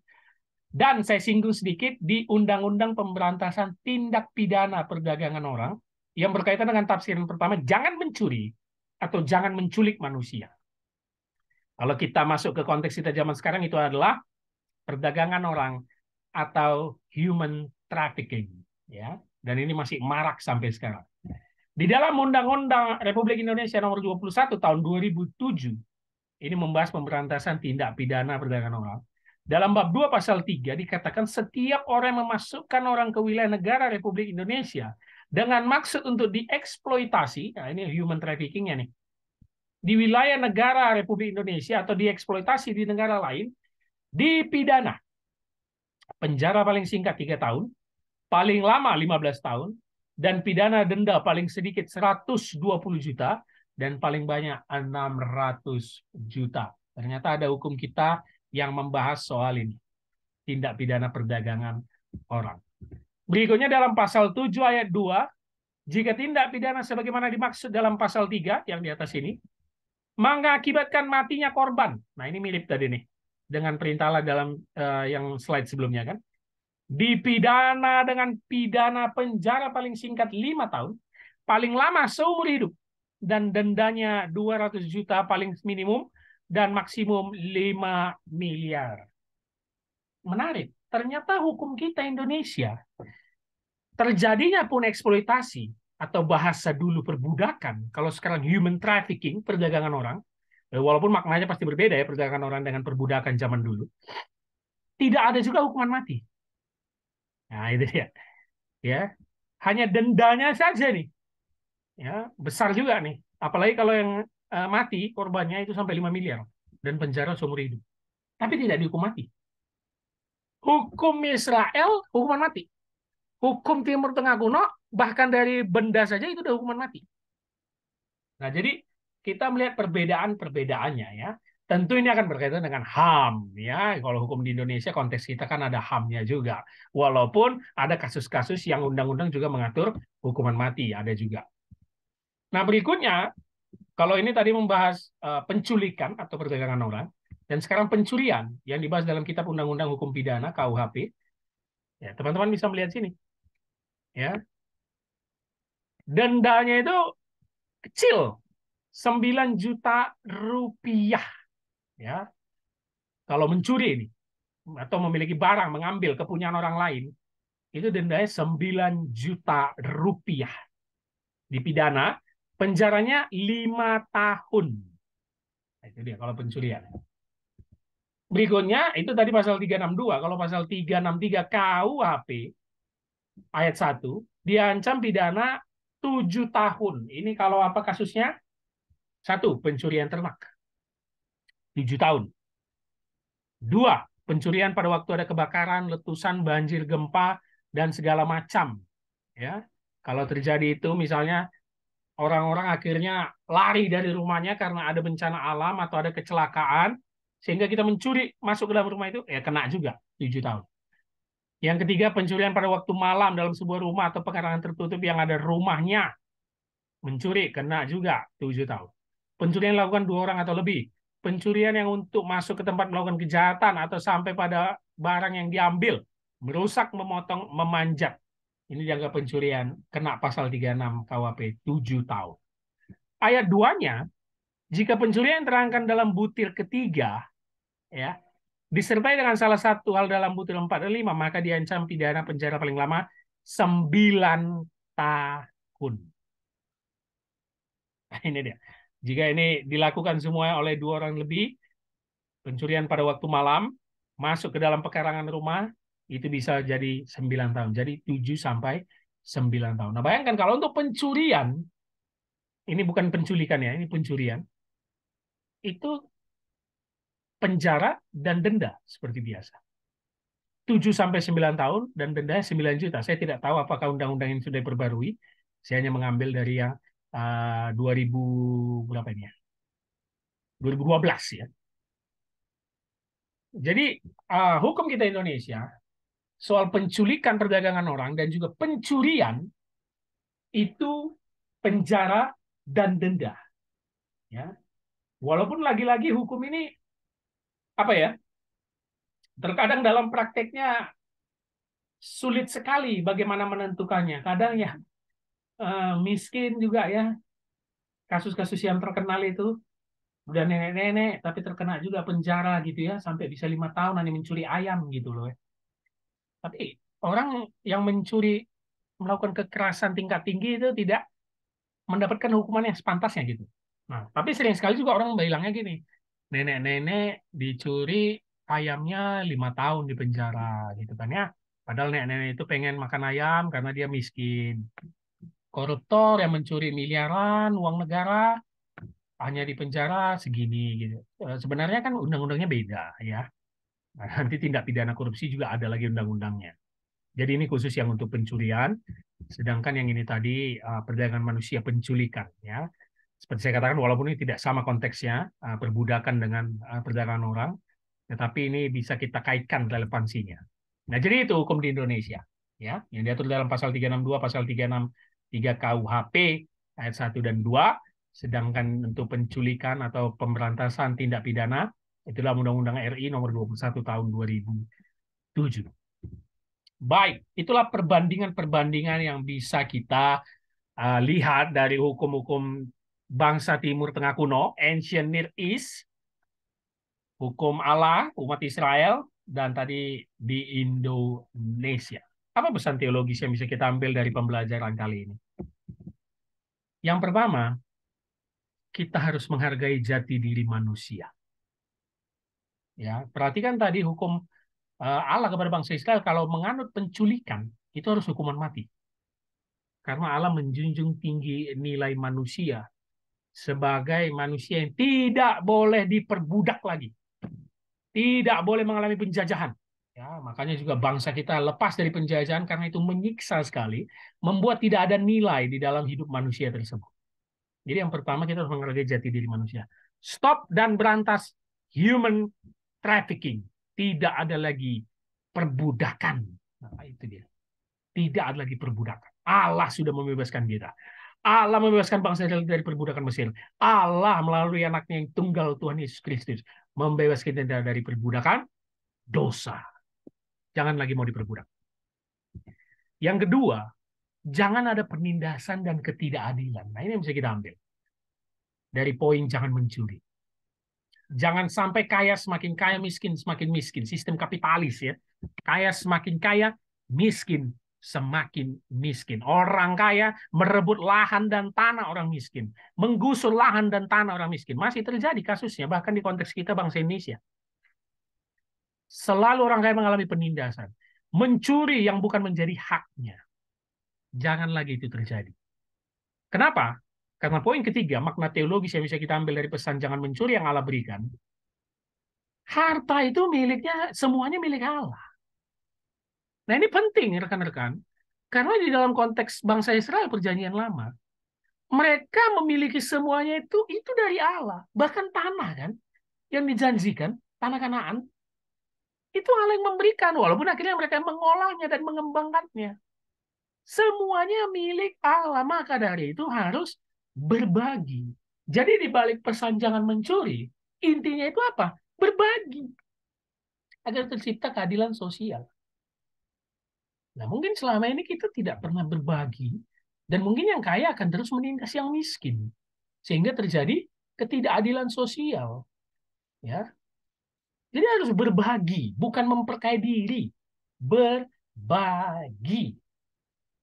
Dan saya singgung sedikit di Undang-Undang Pemberantasan Tindak Pidana Perdagangan Orang yang berkaitan dengan tafsiran pertama, jangan mencuri atau jangan menculik manusia. Kalau kita masuk ke konteks kita zaman sekarang, itu adalah perdagangan orang atau human trafficking. Ya, dan ini masih marak sampai sekarang. Di dalam Undang-Undang Republik Indonesia Nomor 21 Tahun 2007, ini membahas pemberantasan tindak pidana perdagangan orang. Dalam bab 2 pasal 3 dikatakan setiap orang yang memasukkan orang ke wilayah negara Republik Indonesia dengan maksud untuk dieksploitasi, nah ini human trafficking-nya nih, di wilayah negara Republik Indonesia atau dieksploitasi di negara lain, dipidana. Penjara paling singkat 3 tahun, paling lama 15 tahun, dan pidana denda paling sedikit 120 juta, dan paling banyak 600 juta. Ternyata ada hukum kita yang membahas soal ini. tindak pidana perdagangan orang. Berikutnya dalam pasal 7 ayat 2, jika tindak pidana sebagaimana dimaksud dalam pasal 3 yang di atas ini mengakibatkan matinya korban. Nah, ini mirip tadi nih dengan perintah Allah dalam yang slide sebelumnya kan. Dipidana dengan pidana penjara paling singkat 5 tahun, paling lama seumur hidup, dan dendanya 200 juta paling minimum, dan maksimum 5 miliar. Menarik, ternyata hukum kita Indonesia, terjadinya pun eksploitasi, atau bahasa dulu perbudakan, kalau sekarang human trafficking, perdagangan orang, walaupun maknanya pasti berbeda ya, perdagangan orang dengan perbudakan zaman dulu, tidak ada juga hukuman mati. Nah, itu dia. Ya, hanya dendanya saja nih. Ya, besar juga nih. Apalagi kalau yang mati korbannya itu sampai 5 miliar dan penjara seumur hidup. Tapi tidak dihukum mati. Hukum Israel hukuman mati. Hukum Timur Tengah kuno bahkan dari benda saja itu udah hukuman mati. Nah, jadi kita melihat perbedaan-perbedaannya ya. Tentu ini akan berkaitan dengan HAM ya. Kalau hukum di Indonesia konteks kita kan ada HAM-nya juga. Walaupun ada kasus-kasus yang undang-undang juga mengatur hukuman mati, ada juga. Nah, berikutnya kalau ini tadi membahas penculikan atau perdagangan orang, dan sekarang pencurian yang dibahas dalam Kitab Undang-Undang Hukum Pidana (KUHP). Ya, teman-teman bisa melihat sini. Ya, dendanya itu kecil, 9 juta rupiah. Ya, kalau mencuri ini atau memiliki barang, mengambil kepunyaan orang lain, itu dendanya 9 juta rupiah. Dipidana, penjaranya 5 tahun. Nah, itu dia kalau pencurian. Berikutnya, itu tadi pasal 362. Kalau pasal 363 KUHP, ayat 1, diancam pidana 7 tahun. Ini kalau apa kasusnya? 1, pencurian ternak. 7 tahun. 2, pencurian pada waktu ada kebakaran, letusan, banjir, gempa, dan segala macam. Ya, kalau terjadi itu misalnya orang-orang akhirnya lari dari rumahnya karena ada bencana alam atau ada kecelakaan, sehingga kita mencuri masuk ke dalam rumah itu, ya kena juga 7 tahun. Yang ketiga, pencurian pada waktu malam dalam sebuah rumah atau pekarangan tertutup yang ada rumahnya. Mencuri, kena juga 7 tahun. Pencurian dilakukan 2 orang atau lebih. Pencurian yang untuk masuk ke tempat melakukan kejahatan atau sampai pada barang yang diambil. Merusak, memotong, memanjat. Ini dianggap pencurian, kena pasal 36 KUHP 7 tahun. Ayat 2-nya, jika pencurian terangkan dalam butir ketiga, ya, disertai dengan salah satu hal dalam butir 4 dan 5, maka diancam pidana penjara paling lama 9 tahun. Nah, ini dia. Jika ini dilakukan semua oleh 2 orang lebih, pencurian pada waktu malam, masuk ke dalam pekarangan rumah, itu bisa jadi 9 tahun. Jadi 7 sampai 9 tahun. Nah, bayangkan kalau untuk pencurian, ini bukan penculikan ya, ini pencurian, itu penjara dan denda seperti biasa. 7 sampai 9 tahun dan dendanya 9 juta. Saya tidak tahu apakah undang-undang ini sudah diperbarui. Saya hanya mengambil dari yang 2000 berapa ini ya? 2012 ya. Jadi hukum kita Indonesia soal penculikan perdagangan orang dan juga pencurian itu penjara dan denda. Ya. Walaupun lagi-lagi hukum ini apa ya? Terkadang dalam prakteknya sulit sekali bagaimana menentukannya. Kadang ya miskin juga ya. Kasus-kasus yang terkenal itu udah nenek-nenek tapi terkena juga penjara gitu ya sampai bisa 5 tahun hanya mencuri ayam gitu loh. Tapi orang yang mencuri melakukan kekerasan tingkat tinggi itu tidak mendapatkan hukuman yang sepantasnya gitu. Nah, tapi sering sekali juga orang bilangnya gini, nenek-nenek dicuri ayamnya 5 tahun di penjara gitu kan ya. Padahal nenek-nenek itu pengen makan ayam karena dia miskin. Koruptor yang mencuri miliaran uang negara hanya di penjara segini gitu. Sebenarnya kan undang-undangnya beda ya. Nah, nanti tindak pidana korupsi juga ada lagi undang-undangnya. Jadi ini khusus yang untuk pencurian, sedangkan yang ini tadi perdagangan manusia penculikan ya. Seperti saya katakan walaupun ini tidak sama konteksnya perbudakan dengan perdagangan orang, Tetapi ini bisa kita kaitkan relevansinya. Nah, jadi itu hukum di Indonesia, ya, yang diatur dalam pasal 362, pasal 363 KUHP ayat 1 dan 2. Sedangkan untuk penculikan atau pemberantasan tindak pidana itulah Undang-Undang RI nomor 21 tahun 2007. Baik, itulah perbandingan-perbandingan yang bisa kita lihat dari hukum-hukum bangsa Timur Tengah kuno, Ancient Near East, hukum Allah, umat Israel, dan tadi di Indonesia. Apa pesan teologis yang bisa kita ambil dari pembelajaran kali ini? Yang pertama, kita harus menghargai jati diri manusia. Ya, perhatikan tadi hukum Allah kepada bangsa Israel kalau menganut penculikan itu harus hukuman mati. Karena Allah menjunjung tinggi nilai manusia sebagai manusia yang tidak boleh diperbudak lagi. Tidak boleh mengalami penjajahan. Ya, makanya juga bangsa kita lepas dari penjajahan karena itu menyiksa sekali, membuat tidak ada nilai di dalam hidup manusia tersebut. Jadi yang pertama kita harus menghargai jati diri manusia. Stop dan berantas human trafficking. Tidak ada lagi perbudakan. Nah, itu dia. Tidak ada lagi perbudakan. Allah sudah membebaskan kita. Allah membebaskan bangsa Israel dari perbudakan Mesir. Allah melalui anaknya yang tunggal Tuhan Yesus Kristus membebaskan kita dari perbudakan dosa. Jangan lagi mau diperbudak. Yang kedua, jangan ada penindasan dan ketidakadilan. Nah, ini yang bisa kita ambil. Dari poin jangan mencuri. Jangan sampai kaya semakin kaya, miskin semakin miskin. Sistem kapitalis ya. Kaya semakin kaya, miskin semakin miskin. Orang kaya merebut lahan dan tanah orang miskin. Menggusur lahan dan tanah orang miskin. Masih terjadi kasusnya, bahkan di konteks kita bangsa Indonesia. Selalu orang kaya mengalami penindasan. Mencuri yang bukan menjadi haknya. Jangan lagi itu terjadi. Kenapa? Karena poin ketiga, makna teologis yang bisa kita ambil dari pesan jangan mencuri yang Allah berikan. Harta itu miliknya, semuanya milik Allah. Nah ini penting rekan-rekan. Karena di dalam konteks bangsa Israel perjanjian lama, mereka memiliki semuanya itu dari Allah. Bahkan tanah kan, yang dijanjikan, tanah Kanaan, itu Allah yang memberikan. Walaupun akhirnya mereka mengolahnya dan mengembangkannya. Semuanya milik Allah, maka dari itu harus berbagi. Jadi di balik pesan jangan mencuri, intinya itu apa? Berbagi agar tercipta keadilan sosial. Nah, mungkin selama ini kita tidak pernah berbagi dan mungkin yang kaya akan terus menindas yang miskin sehingga terjadi ketidakadilan sosial, ya. Jadi harus berbagi, bukan memperkaya diri. Berbagi.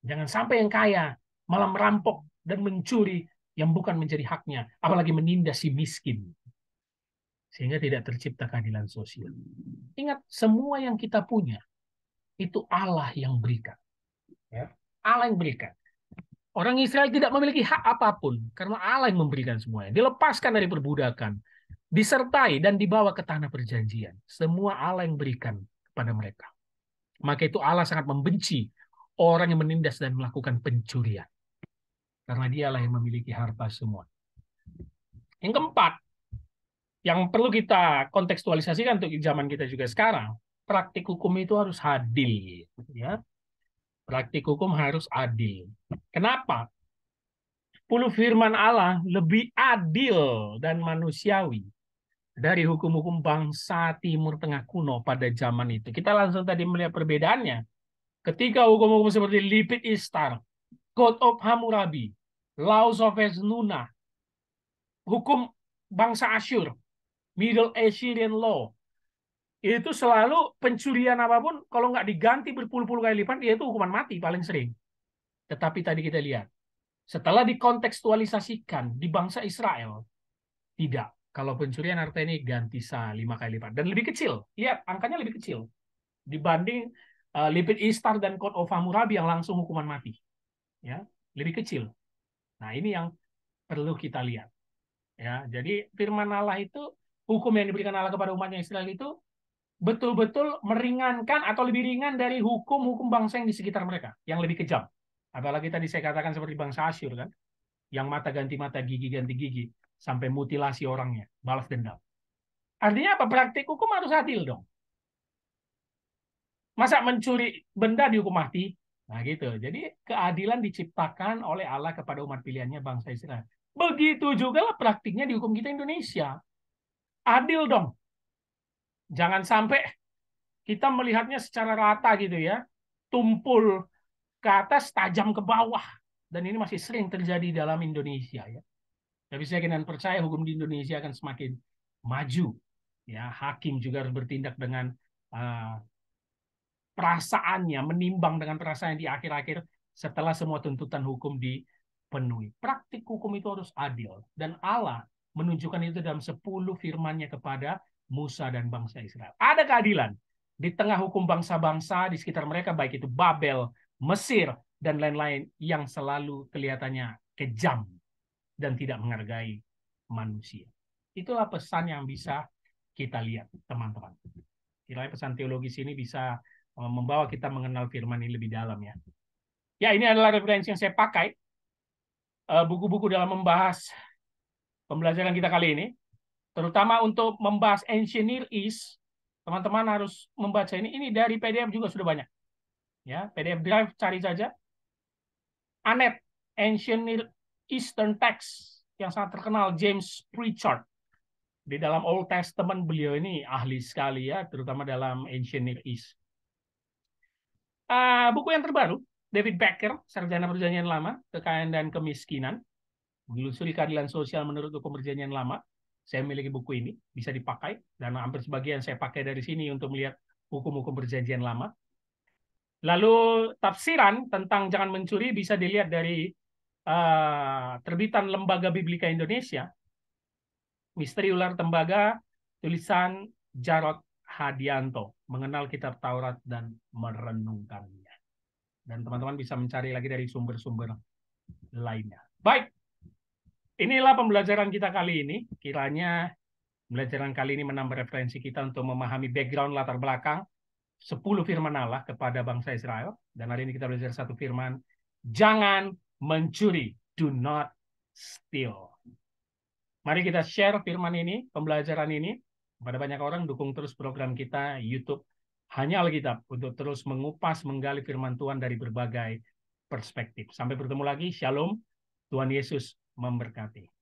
Jangan sampai yang kaya malah merampok dan mencuri yang bukan menjadi haknya, apalagi menindas si miskin. Sehingga tidak tercipta keadilan sosial. Ingat, semua yang kita punya, itu Allah yang berikan. Ya. Allah yang berikan. Orang Israel tidak memiliki hak apapun, karena Allah yang memberikan semuanya. Dilepaskan dari perbudakan, disertai dan dibawa ke tanah perjanjian. Semua Allah yang berikan kepada mereka. Maka itu Allah sangat membenci orang yang menindas dan melakukan pencurian. Karena dialah yang memiliki harta semua. Yang keempat, yang perlu kita kontekstualisasikan untuk zaman kita juga sekarang, praktik hukum itu harus adil. Ya. Praktik hukum harus adil. Kenapa? 10 firman Allah lebih adil dan manusiawi dari hukum-hukum bangsa Timur Tengah kuno pada zaman itu. Kita langsung tadi melihat perbedaannya. Ketika hukum-hukum seperti Lipit Ishtar, Code of Hammurabi, Laws of Esnunna, hukum bangsa Asyur, Middle Assyrian Law, itu selalu pencurian apapun, kalau nggak diganti berpuluh-puluh kali lipat, ya itu hukuman mati paling sering. Tetapi tadi kita lihat, setelah dikontekstualisasikan di bangsa Israel, tidak. Kalau pencurian harta ini ganti 5 kali lipat. Dan lebih kecil. Lihat, angkanya lebih kecil. Dibanding Lipit Ishtar dan Code of Hammurabi yang langsung hukuman mati. Ya, lebih kecil. Nah, ini yang perlu kita lihat. Ya, jadi firman Allah itu, hukum yang diberikan Allah kepada umatnya Israel itu betul-betul meringankan atau lebih ringan dari hukum-hukum bangsa yang di sekitar mereka, yang lebih kejam. Apalagi tadi saya katakan seperti bangsa Asyur kan, yang mata ganti mata, gigi ganti gigi, sampai mutilasi orangnya, balas dendam. Artinya apa? Praktik hukum harus adil dong. Masa mencuri benda dihukum mati? Nah gitu. Jadi keadilan diciptakan oleh Allah kepada umat pilihannya bangsa Israel. Begitu juga lah praktiknya di hukum kita Indonesia. Adil dong. Jangan sampai kita melihatnya secara rata gitu ya. Tumpul ke atas, tajam ke bawah. Dan ini masih sering terjadi dalam Indonesia ya. Tapi saya kira percaya hukum di Indonesia akan semakin maju. Ya, hakim juga harus bertindak dengan uh, perasaannya, menimbang dengan perasaan di akhir-akhir setelah semua tuntutan hukum dipenuhi. Praktik hukum itu harus adil. Dan Allah menunjukkan itu dalam 10 firman-Nya kepada Musa dan bangsa Israel. Ada keadilan di tengah hukum bangsa-bangsa di sekitar mereka, baik itu Babel, Mesir, dan lain-lain yang selalu kelihatannya kejam dan tidak menghargai manusia. Itulah pesan yang bisa kita lihat, teman-teman. Kiranya pesan teologis ini bisa membawa kita mengenal firman ini lebih dalam ya. Ya, ini adalah referensi yang saya pakai buku-buku dalam membahas pembelajaran kita kali ini, terutama untuk membahas Ancient Near East. Teman-teman harus membaca ini. Ini dari PDF juga sudah banyak. Ya, PDF Drive cari saja. Anet Ancient Near Eastern Text yang sangat terkenal James Pritchard. Di dalam Old Testament beliau ini ahli sekali ya, terutama dalam Ancient Near East. Buku yang terbaru, David Becker, Sarjana Perjanjian Lama, Kekayaan dan Kemiskinan, Menelusuri Keadilan Sosial Menurut Hukum Perjanjian Lama. Saya memiliki buku ini, bisa dipakai, dan hampir sebagian saya pakai dari sini untuk melihat hukum-hukum Perjanjian Lama. Lalu tafsiran tentang jangan mencuri bisa dilihat dari terbitan Lembaga Biblika Indonesia, Misteri Ular Tembaga, tulisan Jarod Hadianto, Mengenal Kitab Taurat dan Merenungkannya. Dan teman-teman bisa mencari lagi dari sumber-sumber lainnya. Baik, inilah pembelajaran kita kali ini. Kiranya pembelajaran kali ini menambah referensi kita untuk memahami background latar belakang 10 firman Allah kepada bangsa Israel. Dan hari ini kita belajar satu firman, jangan mencuri, do not steal. Mari kita share firman ini, pembelajaran ini, kepada banyak orang. Dukung terus program kita YouTube Hanya Alkitab untuk terus mengupas, menggali firman Tuhan dari berbagai perspektif. Sampai bertemu lagi, Shalom, Tuhan Yesus memberkati.